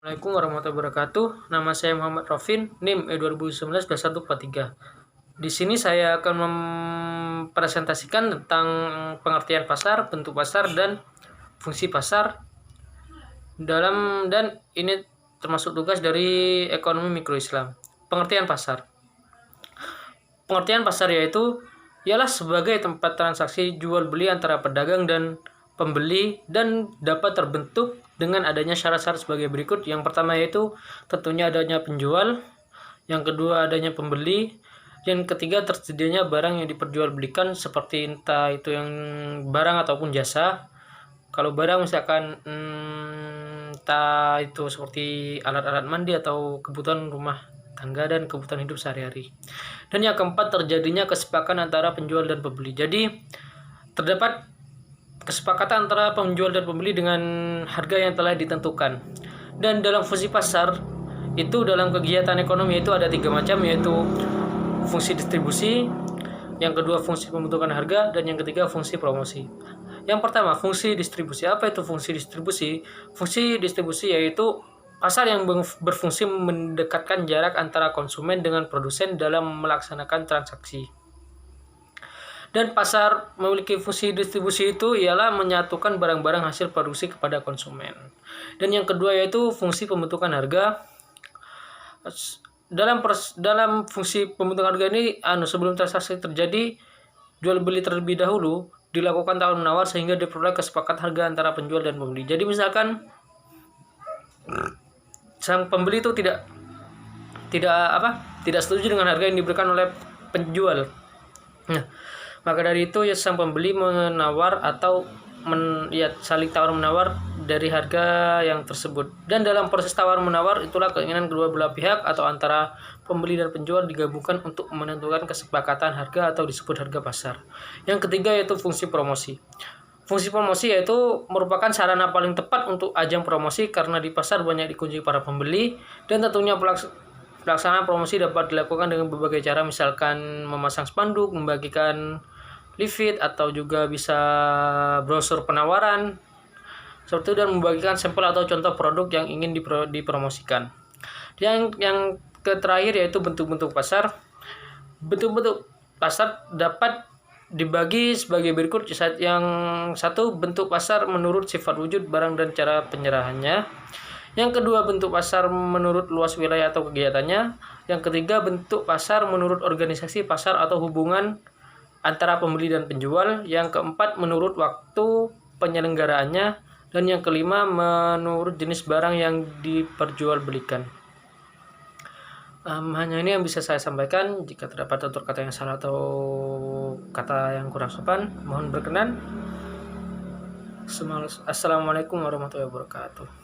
Assalamualaikum warahmatullahi wabarakatuh. Nama saya Muhammad Rofin, NIM E2019-2143. Di sini saya akan mempresentasikan tentang pengertian pasar, bentuk pasar, dan fungsi pasar dan ini termasuk tugas dari ekonomi mikro Islam. Pengertian pasar. Pengertian pasar ialah sebagai tempat transaksi jual beli antara pedagang dan pembeli dan dapat terbentuk dengan adanya syarat-syarat sebagai berikut. Yang pertama yaitu tentunya adanya penjual, yang kedua adanya pembeli, yang ketiga tersedianya barang yang diperjualbelikan seperti entah itu yang barang ataupun jasa. Kalau barang misalkan entah itu seperti alat-alat mandi atau kebutuhan rumah tangga dan kebutuhan hidup sehari-hari. Dan yang keempat terjadinya kesepakatan antara penjual dan pembeli. Jadi terdapat kesepakatan antara penjual dan pembeli dengan harga yang telah ditentukan. Dan dalam fungsi pasar itu dalam kegiatan ekonomi itu ada 3 macam, yaitu fungsi distribusi, yang kedua fungsi pembentukan harga, dan yang ketiga fungsi promosi. Yang pertama, fungsi distribusi. Apa itu fungsi distribusi? Fungsi distribusi yaitu pasar yang berfungsi mendekatkan jarak antara konsumen dengan produsen dalam melaksanakan transaksi. Dan pasar memiliki fungsi distribusi itu ialah menyatukan barang-barang hasil produksi kepada konsumen. Dan yang kedua yaitu fungsi pembentukan harga. Dalam fungsi pembentukan harga ini sebelum transaksi terjadi, jual beli terlebih dahulu dilakukan tawar menawar sehingga diperoleh kesepakatan harga antara penjual dan pembeli. Jadi misalkan sang pembeli itu tidak setuju dengan harga yang diberikan oleh penjual. Nah, maka dari itu sang pembeli menawar atau saling tawar menawar dari harga yang tersebut. Dan dalam proses tawar menawar itulah keinginan kedua belah pihak atau antara pembeli dan penjual digabungkan untuk menentukan kesepakatan harga atau disebut harga pasar. Yang ketiga yaitu fungsi promosi. Fungsi promosi yaitu merupakan sarana paling tepat untuk ajang promosi karena di pasar banyak dikunjungi para pembeli, dan tentunya pelaksanaan promosi dapat dilakukan dengan berbagai cara, misalkan memasang spanduk, membagikan leaflet, atau juga bisa brosur penawaran seperti itu, dan membagikan sampel atau contoh produk yang ingin dipromosikan. Yang terakhir yaitu bentuk-bentuk pasar. Bentuk-bentuk pasar dapat dibagi sebagai berikut. Yang satu, bentuk pasar menurut sifat wujud barang dan cara penyerahannya. Yang kedua, bentuk pasar menurut luas wilayah atau kegiatannya. Yang ketiga, bentuk pasar menurut organisasi pasar atau hubungan antara pembeli dan penjual. Yang keempat, menurut waktu penyelenggaraannya. Dan yang kelima, menurut jenis barang yang diperjualbelikan. Hanya ini yang bisa saya sampaikan. Jika terdapat tutur kata yang salah atau kata yang kurang sopan, mohon berkenan. Assalamualaikum warahmatullahi wabarakatuh.